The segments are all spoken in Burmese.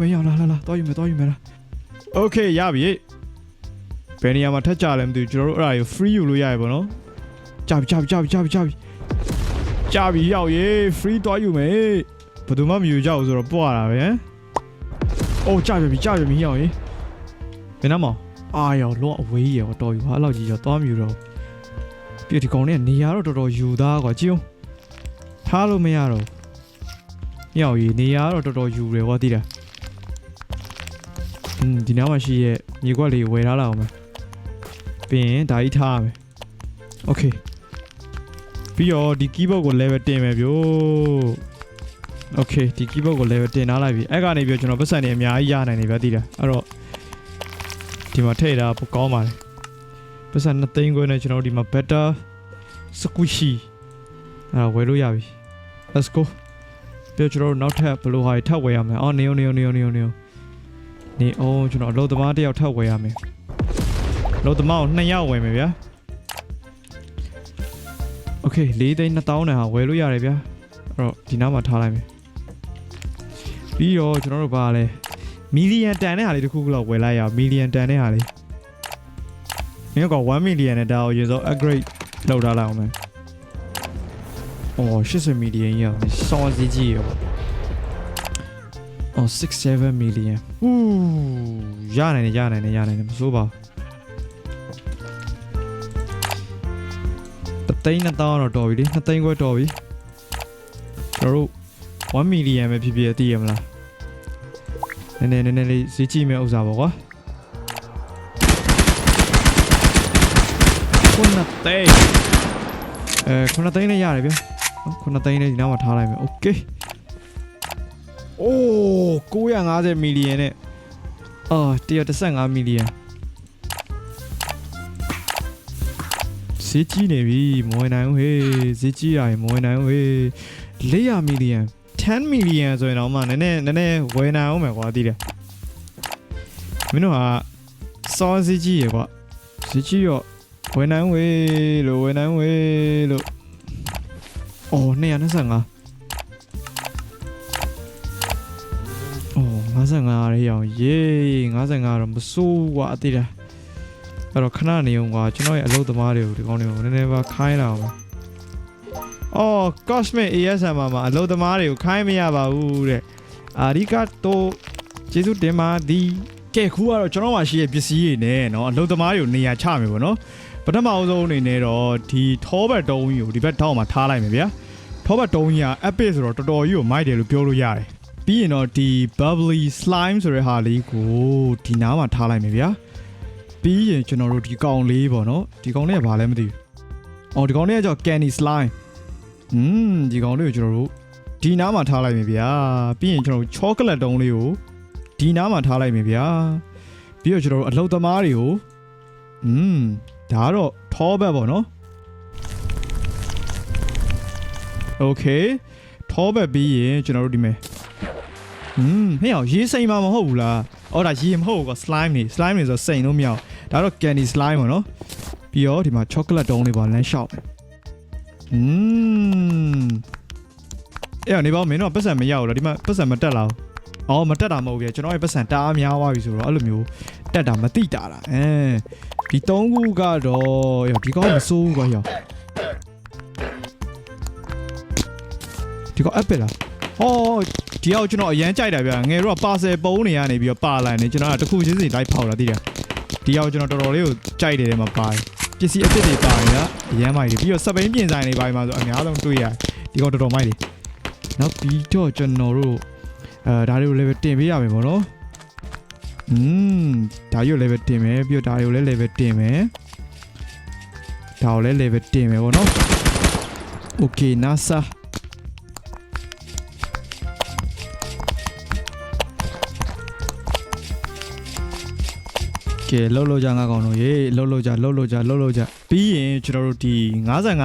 没有啦，多ယူမယ်လား Okay ရပြီဘယ်နေရာမှာထက်ကြလဲမသိဘူးကျွန်တော်တို့အဲ့ဒါကို free ယူလို့ရရပါတော့ကြာပြီရောက်ရေး free တွားယူမယ်ဘယ်သူမှမယူကြဘူးဆိုတော့ပွားတာပဲအိုးကြာပြီရောက်ရေးဘယ်နှမောင်အာရောလုံးအဝေးရောတော်ယူဟာအဲ့လောက်ကြီးရောတွားမယူတော့ပြဒီကောင်နဲ့နေရာတော့တော်တော်ယူသားကွာကြည့်အောင်ထားလို့မရတော့ရောက်ရေးနေရာတော့တော်တော်ယူတယ်ဟောသိလားဒီနားမှာရှိရဲ့မြေကွက်လေးဝယ်ထားလာအောင်မယ်ပြီးရင်ဒါကြီးထားရမယ်โอเคပြီးတော့ဒီ keyboard ကို level တင်မယ်ဗျို့โอเคဒီ keyboard ကို level တင်ထားလိုက်ပြီအဲ့ကနေပြီးကျွန်တော်ပတ်စံနေအများကြီးရနိုင်နေဗျာသိလားအဲ့တော့ဒီမှာထည့်တာပိုကောင်းပါတယ်ပတ်စံ2သိန်းခွဲနဲ့ကျွန်တော်ဒီမှာ better squishy အဲ့ဝယ်လို့ရပြီ let's go ပြီးကျွန်တော်နောက်ထပ်ဘယ်လိုဟာထပ်ဝယ်ရမလဲအော်နေအောင်ကျွန်တော်အလုပ်သမားတစ်ယောက်ထပ်ဝယ်ရမယ်အလုပ်သမားကို2ယောက်ဝယ်မယ်ဗျာโอเค4သိန်း2000နဲ့ဟာဝယ်လို့ရတယ်ဗျာအဲ့တော့ဒီနားမှာထားလိုက်မယ်ပြီးတော့ကျွန်တော်တို့ဘာလဲမီလီယံတန်တဲ့ဟာလေးတစ်ခုခုလောက်ဝယ်လိုက်ရအောင်မီလီယံတန်တဲ့ဟာလေးမင်းက1 million နဲ့ဒါကိုရေစော upgrade လုပ်ထားလိုက်အောင်မယ်အော်80 million ရအောင်စောင်းစီကြီးရောအော်67 million ရနိုင်တယ်မစိုးပါဘူး3,000တော့တော်ပြီလေ2သိန်းခွဲတော်ပြီကျွန်တော်တို့1 million ပဲဖြစ်ဖြစ်သိရမလားနည်းနည်းလေးဈေးကြီးမဲ့ဥစ္စာပေါ့ကွာ9သိန်း9သိန်းနဲ့ရတယ်ဗျာ9သိန်းနဲ့ဒီနောက်မှာထားလိုက်မယ်โอเคအိုး950 million နဲ့115 million ဈေးကြီးနေပြီမဝင်နိုင်ဘူးဟေးဈေးကြီးရတယ်မဝင်နိုင်ဘူးဟေး400 million 10 million ဆိုရင်တော့မှနည်းနည်းဝယ်နိုင်အောင်မယ်ကွာသိတယ်မင်းတို့ဟာစောဈေးကြီးရကွာဈေးကြီးရောဝယ်နိုင်ဝေးလို့အော်22555ရေအောင်ယေး55တော့မစိုးကွာအတိတယ်အဲ့တော့ခဏနေအောင်ကွာကျွန်တော်ရဲ့အလုပ်သမားတွေကိုဒီကောင်းတွေကိုနည်းနည်းပါခိုင်းလာအောင်အော် Cosmic ASM မှာအလုပ်သမားတွေကိုခိုင်းမရပါဘူးတဲ့အာရီကတိုကျေးဇူးတင်ပါသည်ကဲခုကတော့ကျွန်တော်မှရှိရဲ့ပစ္စည်းတွေနဲ့เนาะအလုပ်သမားတွေကိုနေရာချမယ်ပေါ့เนาะပထမအဆုံးအနေနဲ့တော့ဒီထောဘတ်တုံးကြီးကိုဒီဘက်ထောက်မှာထားလိုက်မယ်ဗျာထောဘတ်တုံးကြီးက epic ဆိုတော့တော်တော်ကြီးကိုမိုက်တယ်လို့ပြောလို့ရတယ်ပြီးရင်တော့ဒီ bubbly slime ဆိုတဲ့ဟာလေးကိုဒီနားမှာထားလိုက်မယ်ဗျာပြီးရင်ကျွန်တော်တို့ဒီကောင်လေးပေါ့နော်ဒီကောင်လေးကဘာလဲမသိဘူးအော်ဒီကောင်လေးကကြောင့် candy slime ဒီကောင်လေးကိုကျွန်တော်တို့ဒီနားမှာထားလိုက်မယ်ဗျာပြီးရင်ကျွန်တော်တို့ chocolate တုံးလေးကိုဒီနားမှာထားလိုက်မယ်ဗျာပြီးတော့ကျွန်တော်တို့အလုပ်သမားတွေကိုဒါကတော့ထောဘက်ပေါ့နော်โอเคထောဘက်ပြီးရင်ကျွန်တော်တို့ဒီမဲ့ဟဲ့အောင်ရေးစိမ်မှာမဟုတ်ဘူးလားအော်ဒါရေးမဟုတ်ဘူးကွာ slime နေဆိုစိမ်လို့မရအောင်ဒါတော့ candy slime ပေါ့နော်ပြီးတော့ဒီမှာ chocolate တုံးလေးပါလမ်းလျှောက်အဲ့နေပါမင်းတို့ပတ်စံမရဘူးလားဒီမှာပတ်စံမတက်လာဘူးအော်မတက်တာမဟုတ်ဘူးကျွန်တော်ရဲ့ပတ်စံတအားများသွားပြီဆိုတော့အဲ့လိုမျိုးတက်တာမတိတာလားဒီ3ခုကတော့ဒီကောင်မစိုးဘူးကွာဒီကောင် epic လားဟောဒီအောင်ကျွန်တော်အရန်ကြိုက်တာဗျာငယ်တော့ပါဆယ်ပုံးနေရနေပြီးတော့ပါလာနေကျွန်တော်ကတခုချင်းစီလိုက်ဖောက်တာသိတယ်ဒီအောင်ကျွန်တော်တော်တော်လေးကိုကြိုက်တယ်ထဲမှာပါတယ်ပစ္စည်းအစ်စ်တွေပါနေတာအရန်မိုက်တယ်ပြီးတော့စပိန်ပြင်ဆိုင်တွေပါမှာဆိုအများဆုံးတွေ့ရတယ်ဒီကောင်တော်တော်မိုက်တယ်နောက်ပြီးတော့ကျွန်တော်တို့ဒါတွေကို level တင်ပေးရမယ်ပေါ့နော်ဒါတွေကို level တင်မယ်ပြီးတော့ဒါတွေကိုလည်း level တင်မယ်ဒါကိုလည်း level တင်မယ်ပေါ့နော် okay NASAကဲလှုပ်ကြငါကောင်တို့ရေလှုပ်ကြပြီးရင်ကျွန်တော်တို့ဒီ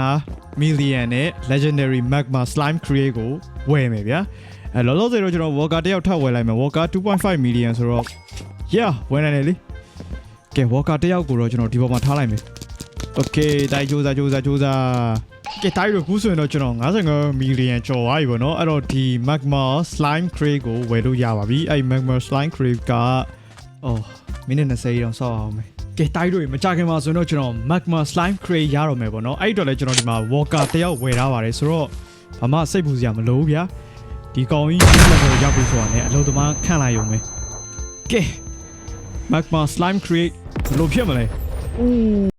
55 million နဲ့ legendary magma slime create ကိုဝယ်မယ်ဗျာလောလောဆယ်တော့ကျွန်တော် walker တယောက်ထပ်ဝယ်လိုက်မယ် walker 2.5 million ဆိုတော့ yeah ဝယ်နိုင်တယ်လေကဲ walker တယောက်ကိုတော့ကျွန်တော်ဒီပေါ်မှာထားလိုက်မယ် okay တိုင်းကြိုးစား ကဲတိုင်းတို့ကူးဆိုရင်တော့ကျွန်တော်55 million ကျော်သွားပြီပေါ့နော်အဲ့တော့ဒီ magma slime crate ကိုဝယ်လို့ရပါပြီအဲ့ magma slime crate ကမိနစ်20တောင်ဆောက်အောင်မယ်ကဲတိုင်းတို့မကြခင်မှာဆိုတော့ကျွန်တော် magma slime crate ရတော့မယ်ပေါ့နော်အဲ့တော့လည်းကျွန်တော်ဒီမှာ walker တယောက်ဝယ်ထားပါတယ်ဆိုတော့ဘာမှစိတ်ပူစရာမလိုဘူးဗျာဒီကောင်ကြီး level ရောက်ပြီဆိုတာနဲ့အလုံးသမားခန့်လိုက်ရုံပဲကဲ magma slime crate ဘယ်လိုဖြစ်မလဲ